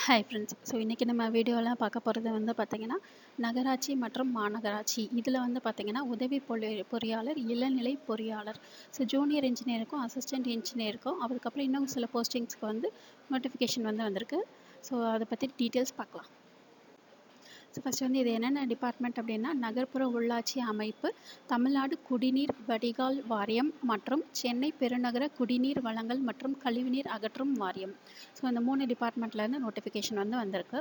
Hi friends. So இன்றைக்கி நம்ம வீடியோவில் பார்க்க போகிறது வந்து பார்த்திங்கன்னா நகராட்சி மற்றும் மாநகராட்சி. இதில் வந்து பார்த்திங்கன்னா உதவி பொறியாளர், இளநிலை பொறியாளர், ஸோ ஜூனியர் இன்ஜினியருக்கும் அசிஸ்டன்ட் இன்ஜினியருக்கும் அதுக்கப்புறம் இன்னும் சில போஸ்டிங்ஸ்க்கு வந்து நோட்டிஃபிகேஷன் வந்து வந்திருக்கு. ஸோ அதை பற்றி டீட்டெயில்ஸ் பார்க்கலாம். ஸோ ஃபஸ்ட் வந்து இது என்னென்ன டிபார்ட்மெண்ட் அப்படின்னா, நகர்ப்புற உள்ளாட்சி அமைப்பு, தமிழ்நாடு குடிநீர் வடிகால் வாரியம் மற்றும் சென்னை பெருநகர குடிநீர் வழங்கல் மற்றும் கழிவுநீர் அகற்றும் வாரியம். ஸோ இந்த 3 டிபார்ட்மெண்ட்லேருந்து நோட்டிஃபிகேஷன் வந்து வந்திருக்கு.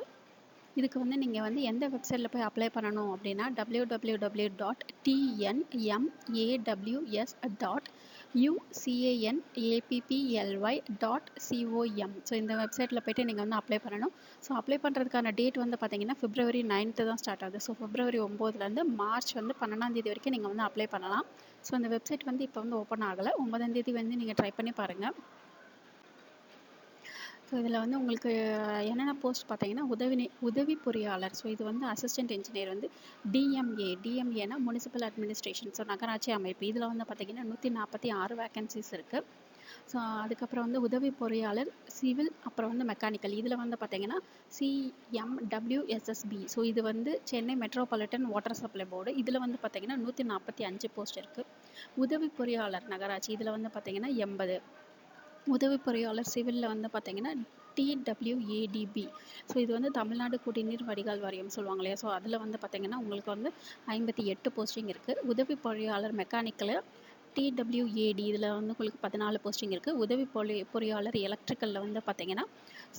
இதுக்கு வந்து நீங்கள் வந்து எந்த வெப்சைட்டில் போய் அப்ளை பண்ணணும் அப்படின்னா www.tnmapply.ucanapply.com. ஸோ இந்த வெப்சைட்டில் போய்ட்டு நீங்கள் வந்து அப்ளை பண்ணணும். ஸோ அப்ளை பண்ணுறதுக்கான டேட் வந்து பார்த்தீங்கன்னா February 9th தான் ஸ்டார்ட் ஆகுது. ஸோ February 9லேருந்து March வந்து 12ஆம் தேதி வரைக்கும் நீங்கள் வந்து அப்ளை பண்ணலாம். ஸோ அந்த வெப்சைட் வந்து இப்போ வந்து ஓப்பன் ஆகலை. 9ஆம் தேதி வந்து நீங்கள் ட்ரை பண்ணி பாருங்கள். ஸோ இதில் வந்து உங்களுக்கு என்னென்ன போஸ்ட் பார்த்தீங்கன்னா உதவி பொறியாளர். ஸோ இது வந்து அசிஸ்டன்ட் இன்ஜினியர் வந்து டிஎம்ஏனா முனிசிபல் அட்மினிஸ்ட்ரேஷன், ஸோ நகராட்சி அமைப்பு. இதில் வந்து பார்த்தீங்கன்னா 146 வேக்கன்சிஸ் இருக்குது. ஸோ அதுக்கப்புறம் வந்து உதவி பொறியாளர் சிவில், அப்புறம் வந்து மெக்கானிக்கல். இதில் வந்து பார்த்தீங்கன்னா CMWSSB. ஸோ இது வந்து Chennai metropolitan water supply board. இதில் வந்து பார்த்தீங்கன்னா 145 போஸ்ட் இருக்குது. உதவி பொறியாளர் நகராட்சி இதில் வந்து பார்த்தீங்கன்னா 80. உதவி பொறியாளர் சிவிலில் வந்து பார்த்தீங்கன்னா TWADB. ஸோ இது வந்து தமிழ்நாடு குடிநீர் வடிகால் வாரியம் சொல்லுவாங்க இல்லையா. ஸோ அதில் வந்து பார்த்தீங்கன்னா உங்களுக்கு வந்து 58 போஸ்டிங் இருக்குது. உதவி பொறியாளர் மெக்கானிக்கல் TWAD இதில் வந்து உங்களுக்கு 14 போஸ்டிங் இருக்குது. உதவி பொறியாளர் எலக்ட்ரிக்கலில் வந்து பார்த்தீங்கன்னா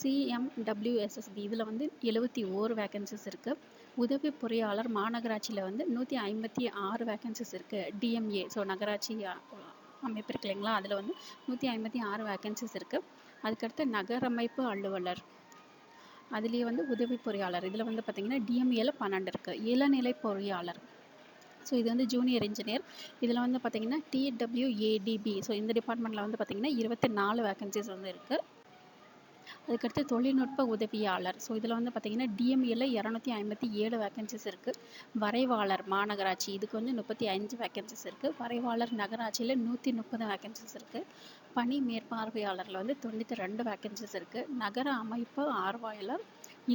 CMWSSB இதில் வந்து 71 வேக்கன்சிஸ் இருக்குது. உதவி பொறியாளர் மாநகராட்சியில் வந்து 156 வேக்கன்சிஸ் இருக்குது. DMA ஸோ நகராட்சி அமைப்பு இருக்கு இல்லைங்களா, அதில் வந்து 156 வேக்கன்சிஸ் இருக்குது. அதுக்கடுத்து நகரமைப்பு அலுவலர், அதுலேயே வந்து உதவி பொறியாளர் இதில் வந்து பார்த்திங்கன்னா DMAல 12 இருக்குது. இளநிலை பொறியாளர், ஸோ இது வந்து ஜூனியர் இன்ஜினியர். இதில் வந்து பார்த்திங்கன்னா TWADB. ஸோ இந்த டிபார்ட்மெண்ட்டில் வந்து பார்த்திங்கன்னா 24 வேக்கன்சிஸ் வந்து இருக்குது. அதுக்கடுத்து தொழில்நுட்ப உதவியாளர், ஸோ இதில் வந்து பார்த்திங்கன்னா DMAல 257 வேக்கன்சிஸ் இருக்குது. வரைவாளர் மாநகராட்சி இதுக்கு வந்து 35 வேக்கன்சிஸ் இருக்குது. வரைவாளர் நகராட்சியில் 130 வேக்கன்சிஸ் இருக்குது. பணி மேற்பார்வையாளரில் வந்து 92 வேக்கன்சிஸ் இருக்குது. நகர அமைப்பு ஆர்வலர்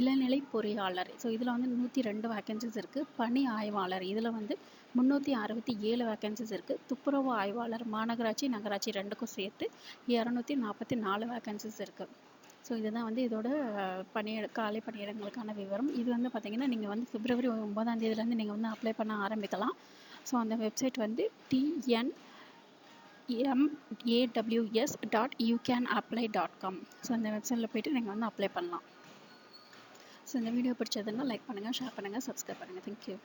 இளநிலை பொறியாளர், ஸோ இதில் வந்து 102 வேக்கன்சிஸ் இருக்குது. பணி ஆய்வாளர் இதில் வந்து 367 வேக்கன்சிஸ் இருக்குது. துப்புரவு ஆய்வாளர் மாநகராட்சி நகராட்சி ரெண்டுக்கும் சேர்த்து 244 வேக்கன்சிஸ் இருக்குது. ஸோ இதுதான் வந்து இதோட காலி பணியிடங்களுக்கான விவரம். இது வந்து பார்த்திங்கன்னா நீங்கள் வந்து February 9ஆம் தேதியிலேருந்து நீங்கள் வந்து அப்ளை பண்ண ஆரம்பிக்கலாம். ஸோ அந்த வெப்சைட் வந்து tnmaws.ucanapply.com. ஸோ அந்த வெப்சைட்டில் போய்ட்டு நீங்கள் வந்து அப்ளை பண்ணலாம். ஸோ இந்த வீடியோ பிடிச்சதுன்னா லைக் பண்ணுங்கள், ஷேர் பண்ணுங்கள், சப்ஸ்கிரைப் பண்ணுங்கள். தேங்க்யூ.